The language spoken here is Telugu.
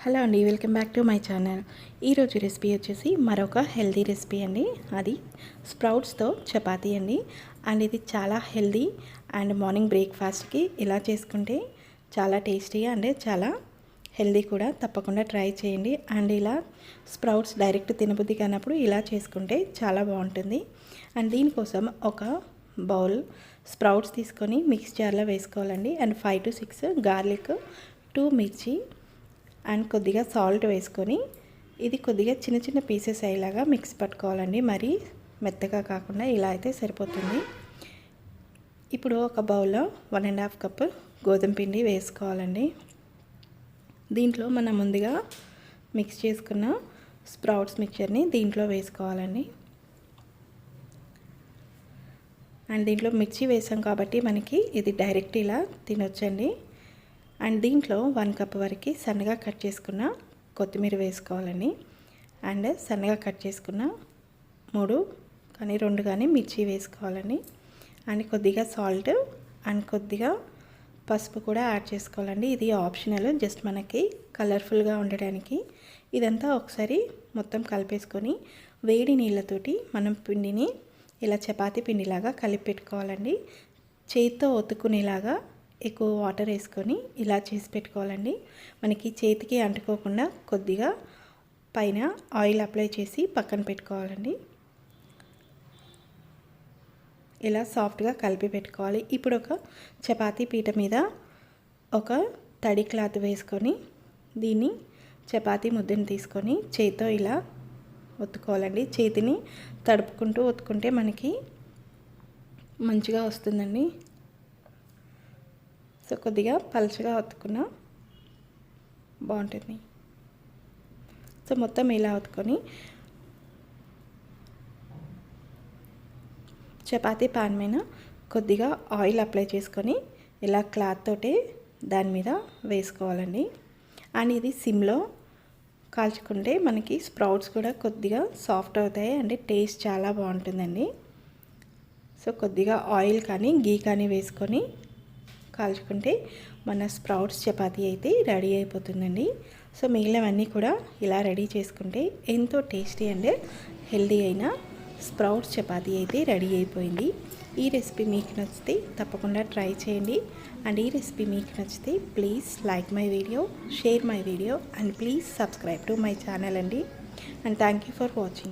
హలో అండి, welcome back to my channel. ఈరోజు రెసిపీ వచ్చేసి మరొక హెల్తీ రెసిపీ అండి. అది స్ప్రౌట్స్తో చపాతీ అండి. అండ్ ఇది చాలా హెల్తీ అండ్ మార్నింగ్ బ్రేక్ఫాస్ట్కి ఇలా చేసుకుంటే చాలా టేస్టీగా అండ్ చాలా హెల్తీ కూడా. తప్పకుండా ట్రై చేయండి. అండ్ ఇలా స్ప్రౌట్స్ డైరెక్ట్ తినబుద్ధి కానప్పుడు ఇలా చేసుకుంటే చాలా బాగుంటుంది. అండ్ దీనికోసం ఒక బౌల్ స్ప్రౌట్స్ తీసుకొని మిక్స్ జార్లో వేసుకోవాలండి. అండ్ 5 to 6 గార్లిక్, 2 మిర్చి అండ్ కొద్దిగా సాల్ట్ వేసుకొని ఇది కొద్దిగా చిన్న చిన్న పీసెస్ అయ్యేలాగా మిక్స్ పట్టుకోవాలండి. మరీ మెత్తగా కాకుండా ఇలా అయితే సరిపోతుంది. ఇప్పుడు ఒక బౌల్లో 1.5 కప్ గోధుమ పిండి వేసుకోవాలండి. దీంట్లో మనం ముందుగా మిక్స్ చేసుకున్న స్ప్రౌట్స్ మిక్చర్ని దీంట్లో వేసుకోవాలండి. అండ్ దీంట్లో మిర్చి వేసాం కాబట్టి మనకి ఇది డైరెక్ట్ ఇలా తినొచ్చండి. అండ్ దీంట్లో 1 కప్ వరకు సన్నగా కట్ చేసుకున్న కొత్తిమీర వేసుకోవాలండి. అండ్ సన్నగా కట్ చేసుకున్న 2 కానీ మిర్చి వేసుకోవాలండి. అండ్ కొద్దిగా సాల్ట్ అండ్ కొద్దిగా పసుపు కూడా యాడ్ చేసుకోవాలండి. ఇది ఆప్షనల్, జస్ట్ మనకి కలర్ఫుల్గా ఉండడానికి. ఇదంతా ఒకసారి మొత్తం కలిపేసుకొని వేడి నీళ్ళతోటి మనం పిండిని ఇలా చపాతీ పిండిలాగా కలిపి పెట్టుకోవాలండి. చేతితో ఒత్తుకునేలాగా ఎక్కువ వాటర్ వేసుకొని ఇలా చేసి పెట్టుకోవాలండి. మనకి చేతికి అంటుకోకుండా కొద్దిగా పైన ఆయిల్ అప్లై చేసి పక్కన పెట్టుకోవాలండి. ఇలా సాఫ్ట్గా కలిపి పెట్టుకోవాలి. ఇప్పుడు ఒక చపాతీ పీట మీద ఒక తడి క్లాత్ వేసుకొని దీన్ని చపాతీ ముద్దను తీసుకొని చేతితో ఇలా ఒత్తుకోవాలండి. చేతిని తడుపుకుంటూ ఒత్తుకుంటే మనకి మంచిగా వస్తుందండి. సో కొద్దిగా పలుచగా ఒత్తుకున్న బాగుంటుంది. సో మొత్తం ఇలా ఒత్తుకొని చపాతీ పాన్ మీద కొద్దిగా ఆయిల్ అప్లై చేసుకొని ఇలా క్లాత్ తోటి దాని మీద వేసుకోవాలండి. అండ్ ఇది సిమ్లో కాల్చుకుంటే మనకి స్ప్రౌట్స్ కూడా కొద్దిగా సాఫ్ట్ అవుతాయి అండ్ టేస్ట్ చాలా బాగుంటుందండి. సో కొద్దిగా ఆయిల్ కానీ గీ కానీ వేసుకొని కాల్చుకుంటే మన స్ప్రౌట్స్ చపాతీ అయితే రెడీ అయిపోతుందండి. సో మిగిలినవన్నీ కూడా ఇలా రెడీ చేసుకుంటే ఎంతో టేస్టీ అండ్ హెల్దీ అయిన స్ప్రౌట్స్ చపాతీ అయితే రెడీ అయిపోయింది. ఈ రెసిపీ మీకు నచ్చితే తప్పకుండా ట్రై చేయండి. అండ్ ఈ రెసిపీ మీకు నచ్చితే please like my video, share my video and please subscribe to my channel అండి. And thank you for watching.